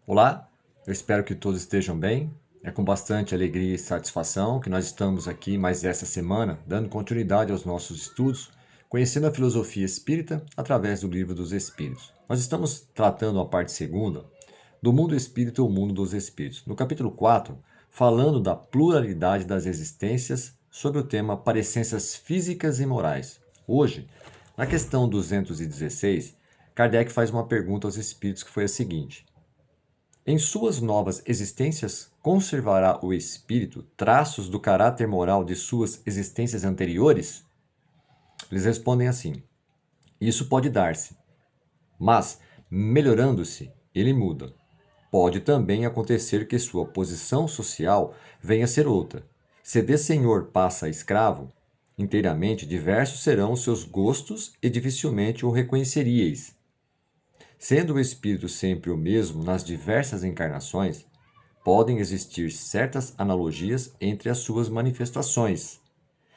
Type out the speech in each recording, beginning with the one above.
Olá, eu espero que todos estejam bem. É com bastante alegria e satisfação que nós estamos aqui mais essa semana, dando continuidade aos nossos estudos, conhecendo a filosofia espírita através do Livro dos Espíritos. Nós estamos tratando a parte segunda do mundo espírita ou mundo dos espíritos. No capítulo 4, falando da pluralidade das existências sobre o tema parecências físicas e morais. Hoje, na questão 216, Kardec faz uma pergunta aos espíritos que foi a seguinte: em suas novas existências, conservará o espírito traços do caráter moral de suas existências anteriores? Eles respondem assim: isso pode dar-se, mas, melhorando-se, ele muda. Pode também acontecer que sua posição social venha a ser outra. Se de senhor passa a escravo, inteiramente diversos serão os seus gostos e dificilmente o reconheceríeis. Sendo o espírito sempre o mesmo nas diversas encarnações, podem existir certas analogias entre as suas manifestações,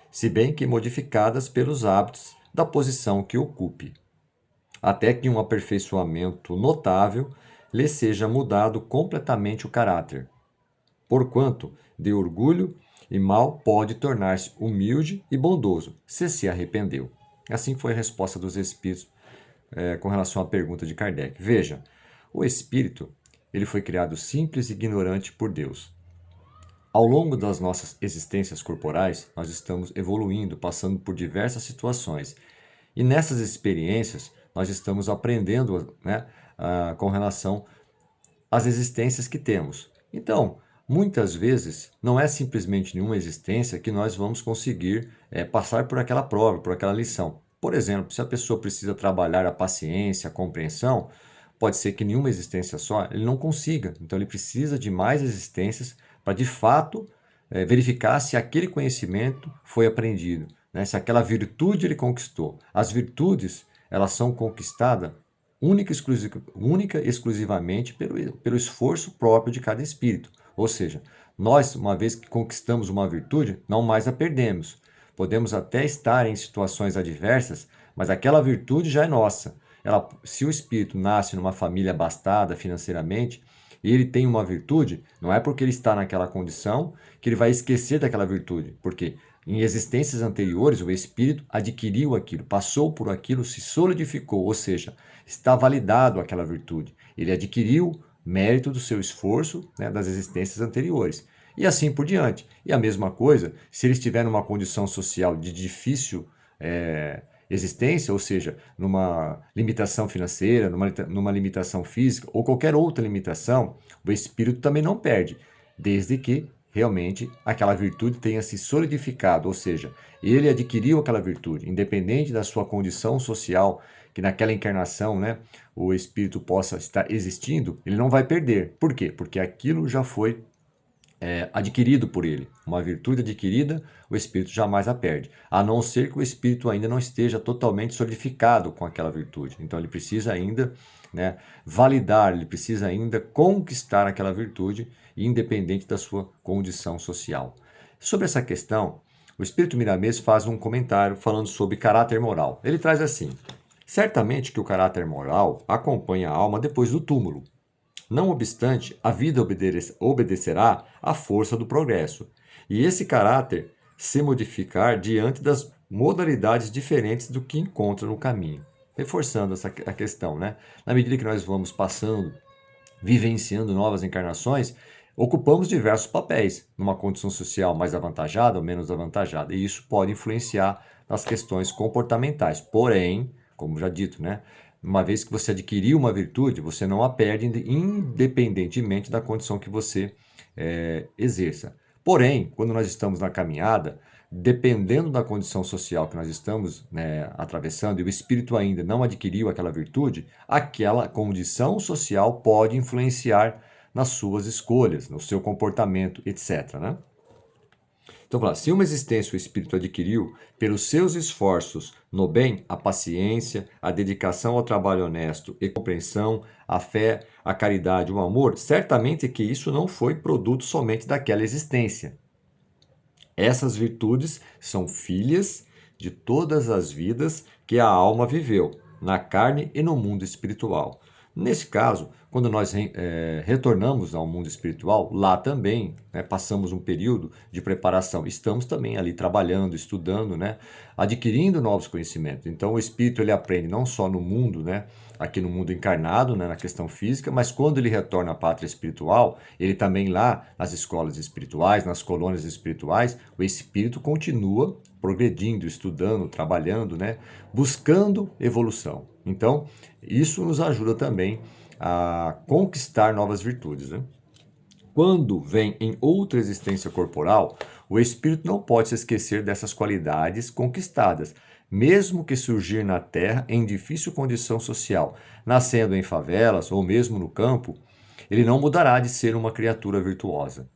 se bem que modificadas pelos hábitos da posição que ocupe, até que um aperfeiçoamento notável lhe seja mudado completamente o caráter, porquanto de orgulho e mal pode tornar-se humilde e bondoso, se arrependeu. Assim foi a resposta dos espíritos com relação à pergunta de Kardec. Veja, o espírito ele foi criado simples e ignorante por Deus. Ao longo das nossas existências corporais, nós estamos evoluindo, passando por diversas situações. E nessas experiências, nós estamos aprendendo, né, com relação às existências que temos. Então, muitas vezes, não é simplesmente nenhuma existência que nós vamos conseguir passar por aquela prova, por aquela lição. Por exemplo, se a pessoa precisa trabalhar a paciência, a compreensão, pode ser que nenhuma existência só ele não consiga. Então, ele precisa de mais existências para, de fato, verificar se aquele conhecimento foi aprendido, né? Se aquela virtude ele conquistou. As virtudes, elas são conquistadas única e exclusivamente pelo esforço próprio de cada espírito. Ou seja, nós, uma vez que conquistamos uma virtude, não mais a perdemos. Podemos até estar em situações adversas, mas aquela virtude já é nossa. Se o espírito nasce numa família abastada financeiramente e ele tem uma virtude, não é porque ele está naquela condição que ele vai esquecer daquela virtude, porque em existências anteriores o espírito adquiriu aquilo, passou por aquilo, se solidificou, ou seja, está validado aquela virtude. Ele adquiriu mérito do seu esforço, né, das existências anteriores. E assim por diante. E a mesma coisa, se ele estiver numa condição social de difícil existência, ou seja, numa limitação financeira, numa limitação física ou qualquer outra limitação, o espírito também não perde, desde que realmente aquela virtude tenha se solidificado, ou seja, ele adquiriu aquela virtude, independente da sua condição social, que naquela encarnação, né, o espírito possa estar existindo, ele não vai perder. Por quê? Porque aquilo já foi adquirido por ele. Uma virtude adquirida, o espírito jamais a perde, a não ser que o espírito ainda não esteja totalmente solidificado com aquela virtude. Então ele precisa ainda, né, validar, ele precisa ainda conquistar aquela virtude, independente da sua condição social. Sobre essa questão, o Espírito Miramês faz um comentário falando sobre caráter moral. Ele traz assim: certamente que o caráter moral acompanha a alma depois do túmulo. Não obstante, a vida obedecerá à força do progresso, e esse caráter se modificar diante das modalidades diferentes do que encontra no caminho. Reforçando a questão, né? Na medida que nós vamos passando, vivenciando novas encarnações, ocupamos diversos papéis, numa condição social mais avantajada ou menos avantajada, e isso pode influenciar nas questões comportamentais. Porém, como já dito, né? Uma vez que você adquiriu uma virtude, você não a perde independentemente da condição que você exerça. Porém, quando nós estamos na caminhada, dependendo da condição social que nós estamos, né, atravessando e o espírito ainda não adquiriu aquela virtude, aquela condição social pode influenciar nas suas escolhas, no seu comportamento, etc. Né? Então, se uma existência o espírito adquiriu pelos seus esforços no bem, a paciência, a dedicação ao trabalho honesto e compreensão, a fé, a caridade, o amor, certamente que isso não foi produto somente daquela existência. Essas virtudes são filhas de todas as vidas que a alma viveu, na carne e no mundo espiritual. Nesse caso, quando nós retornamos ao mundo espiritual, lá também, né, passamos um período de preparação. Estamos também ali trabalhando, estudando, né, adquirindo novos conhecimentos. Então, o espírito ele aprende não só no mundo, né, aqui no mundo encarnado, né, na questão física, mas quando ele retorna à pátria espiritual, ele também lá nas escolas espirituais, nas colônias espirituais, o espírito continua progredindo, estudando, trabalhando, né, buscando evolução. Então, isso nos ajuda também a conquistar novas virtudes, né? Quando vem em outra existência corporal, o espírito não pode se esquecer dessas qualidades conquistadas, mesmo que surgir na Terra em difícil condição social, nascendo em favelas ou mesmo no campo, ele não mudará de ser uma criatura virtuosa.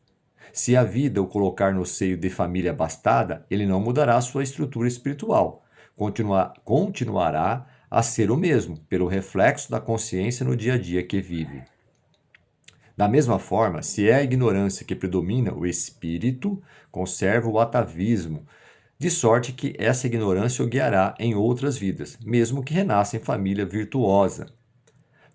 Se a vida o colocar no seio de família abastada, ele não mudará sua estrutura espiritual. Continuará a ser o mesmo, pelo reflexo da consciência no dia a dia que vive. Da mesma forma, se é a ignorância que predomina, o espírito conserva o atavismo, de sorte que essa ignorância o guiará em outras vidas, mesmo que renasça em família virtuosa.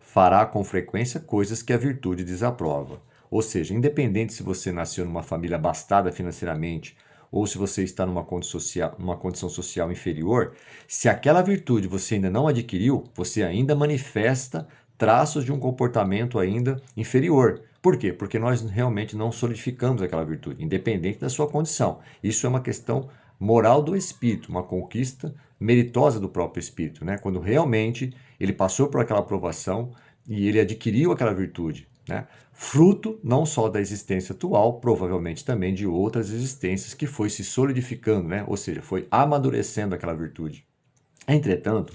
Fará com frequência coisas que a virtude desaprova. Ou seja, independente se você nasceu numa família abastada financeiramente ou se você está numa condição social inferior, se aquela virtude você ainda não adquiriu, você ainda manifesta traços de um comportamento ainda inferior. Por quê? Porque nós realmente não solidificamos aquela virtude, independente da sua condição. Isso é uma questão moral do espírito, uma conquista meritosa do próprio espírito, né? Quando realmente ele passou por aquela aprovação e ele adquiriu aquela virtude, né? Fruto não só da existência atual, provavelmente também de outras existências que foi se solidificando, né? Ou seja, foi amadurecendo aquela virtude. Entretanto,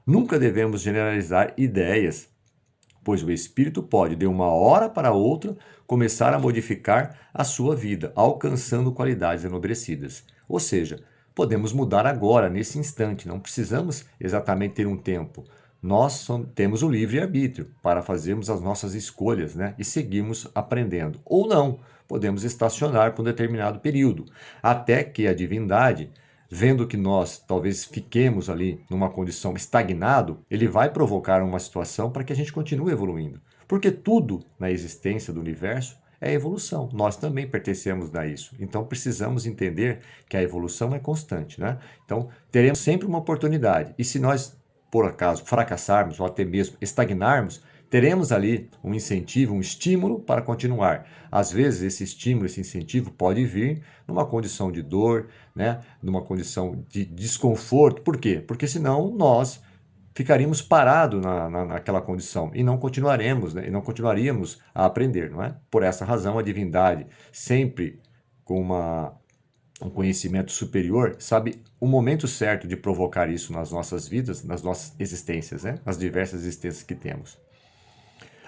nunca devemos generalizar ideias, pois o espírito pode, de uma hora para outra, começar a modificar a sua vida, alcançando qualidades enobrecidas. Ou seja, podemos mudar agora, nesse instante, não precisamos exatamente ter um tempo. Nós temos o livre-arbítrio para fazermos as nossas escolhas, né? E seguirmos aprendendo. Ou não, podemos estacionar por um determinado período, até que a divindade, vendo que nós talvez fiquemos ali numa condição estagnado, ele vai provocar uma situação para que a gente continue evoluindo. Porque tudo na existência do universo é evolução. Nós também pertencemos a isso. Então precisamos entender que a evolução é constante, né? Então teremos sempre uma oportunidade. E se nós, por acaso, fracassarmos ou até mesmo estagnarmos, teremos ali um incentivo, um estímulo para continuar. Às vezes esse estímulo, esse incentivo pode vir numa condição de dor, né? Numa condição de desconforto. Por quê? Porque senão nós ficaríamos parados naquela condição e não continuaremos, né? E não continuaríamos a aprender, não é? Por essa razão, a divindade, sempre com um conhecimento superior, sabe o momento certo de provocar isso nas nossas vidas, nas nossas existências, né? Nas diversas existências que temos.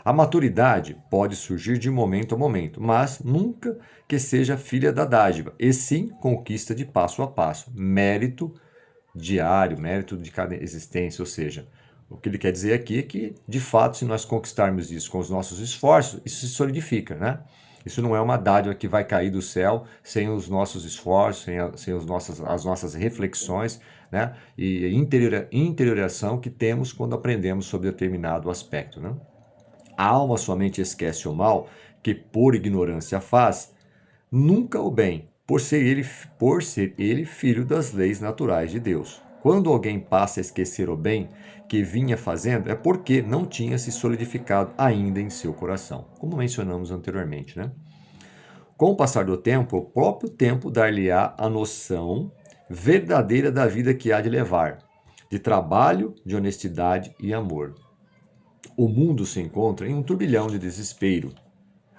A maturidade pode surgir de momento a momento, mas nunca que seja filha da dádiva, e sim conquista de passo a passo, mérito diário, mérito de cada existência. Ou seja, o que ele quer dizer aqui é que, de fato, se nós conquistarmos isso com os nossos esforços, isso se solidifica, né? Isso não é uma dádiva que vai cair do céu sem os nossos esforços, sem as nossas reflexões, né? E interioração que temos quando aprendemos sobre determinado aspecto, né? A alma somente esquece o mal que por ignorância faz, nunca o bem, por ser ele filho das leis naturais de Deus. Quando alguém passa a esquecer o bem que vinha fazendo, é porque não tinha se solidificado ainda em seu coração, como mencionamos anteriormente, né? Com o passar do tempo, o próprio tempo dar-lhe-á a noção verdadeira da vida que há de levar, de trabalho, de honestidade e amor. O mundo se encontra em um turbilhão de desespero.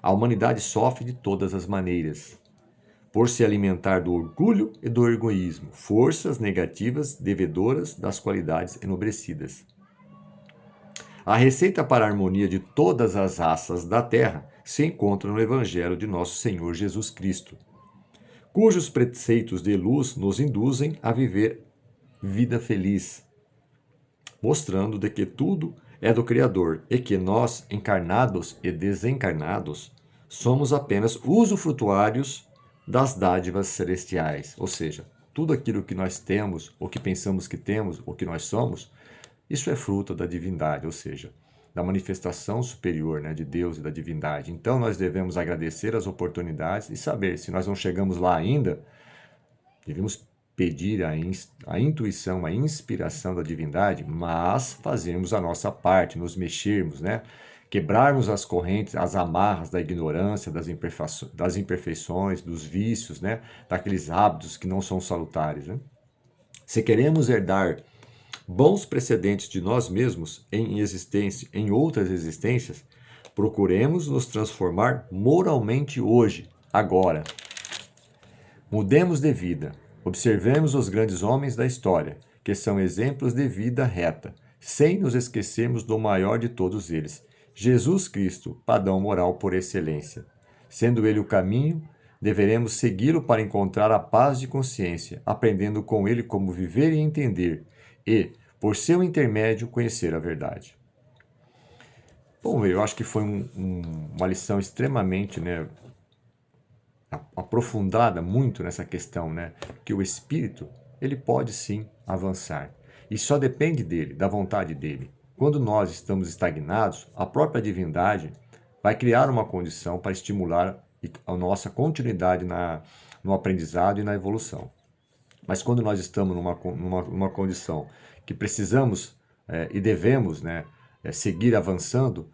A humanidade sofre de todas as maneiras, por se alimentar do orgulho e do egoísmo, forças negativas devedoras das qualidades enobrecidas. A receita para a harmonia de todas as raças da terra se encontra no Evangelho de nosso Senhor Jesus Cristo, cujos preceitos de luz nos induzem a viver vida feliz, mostrando de que tudo é do Criador e que nós, encarnados e desencarnados, somos apenas usufrutuários das dádivas celestiais. Ou seja, tudo aquilo que nós temos, ou que pensamos que temos, ou que nós somos, isso é fruto da divindade. Ou seja, da manifestação superior, né, de Deus e da divindade. Então nós devemos agradecer as oportunidades e saber, se nós não chegamos lá ainda, devemos pedir a intuição, a inspiração da divindade, mas fazermos a nossa parte, nos mexermos, né? Quebrarmos as correntes, as amarras da ignorância, das imperfeições, dos vícios, né? Daqueles hábitos que não são salutares, né? Se queremos herdar bons precedentes de nós mesmos em outras existências, procuremos nos transformar moralmente hoje, agora. Mudemos de vida. Observemos os grandes homens da história, que são exemplos de vida reta, sem nos esquecermos do maior de todos eles, Jesus Cristo, padrão moral por excelência. Sendo ele o caminho, deveremos segui-lo para encontrar a paz de consciência, aprendendo com ele como viver e entender, e, por seu intermédio, conhecer a verdade. Bom, eu acho que foi uma lição extremamente, né, aprofundada muito nessa questão, né, que o espírito, ele pode sim avançar. E só depende dele, da vontade dele. Quando nós estamos estagnados, a própria divindade vai criar uma condição para estimular a nossa continuidade no aprendizado e na evolução. Mas quando nós estamos numa condição que precisamos e devemos, né, seguir avançando,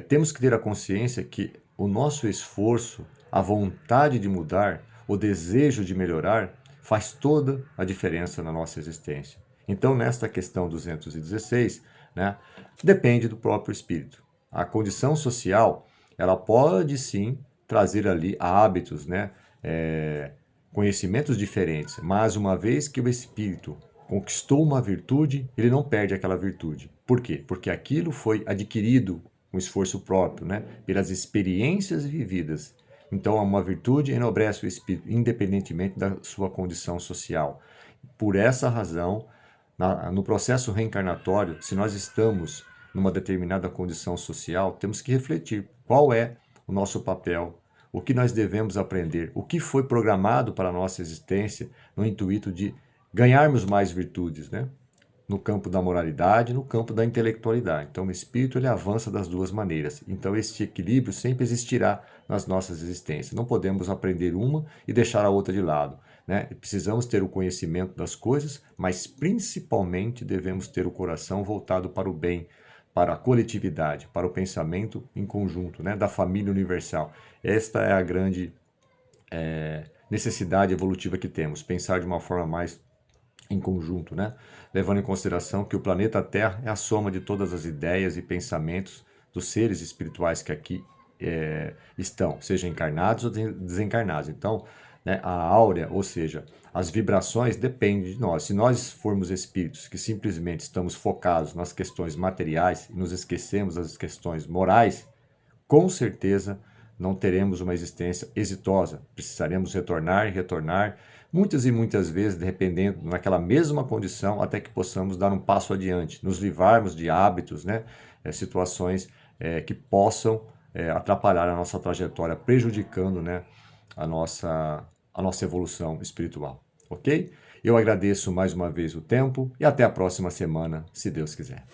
temos que ter a consciência que o nosso esforço, a vontade de mudar, o desejo de melhorar, faz toda a diferença na nossa existência. Então, nesta questão 216, né, depende do próprio espírito. A condição social, ela pode sim trazer ali hábitos, né, conhecimentos diferentes, mas uma vez que o espírito conquistou uma virtude, ele não perde aquela virtude. Por quê? Porque aquilo foi adquirido com esforço próprio, né, pelas experiências vividas. Então, uma virtude enobrece o espírito, independentemente da sua condição social. Por essa razão, no processo reencarnatório, se nós estamos numa determinada condição social, temos que refletir qual é o nosso papel, o que nós devemos aprender, o que foi programado para a nossa existência no intuito de ganharmos mais virtudes, né? No campo da moralidade, no campo da intelectualidade. Então, o espírito ele avança das duas maneiras. Então, esse equilíbrio sempre existirá nas nossas existências. Não podemos aprender uma e deixar a outra de lado, né? Precisamos ter o conhecimento das coisas, mas principalmente devemos ter o coração voltado para o bem, para a coletividade, para o pensamento em conjunto, né? Da família universal. Esta é a grande necessidade evolutiva que temos, pensar de uma forma mais em conjunto, né? Levando em consideração que o planeta Terra é a soma de todas as ideias e pensamentos dos seres espirituais que aqui estão, seja encarnados ou desencarnados. Então, né, a áurea, ou seja, as vibrações dependem de nós. Se nós formos espíritos que simplesmente estamos focados nas questões materiais e nos esquecemos das questões morais, com certeza não teremos uma existência exitosa. Precisaremos retornar e retornar, muitas e muitas vezes, dependendo naquela mesma condição, até que possamos dar um passo adiante, nos livrarmos de hábitos, né, situações que possam atrapalhar a nossa trajetória, prejudicando, né, a nossa evolução espiritual. Ok? Eu agradeço mais uma vez o tempo e até a próxima semana, se Deus quiser.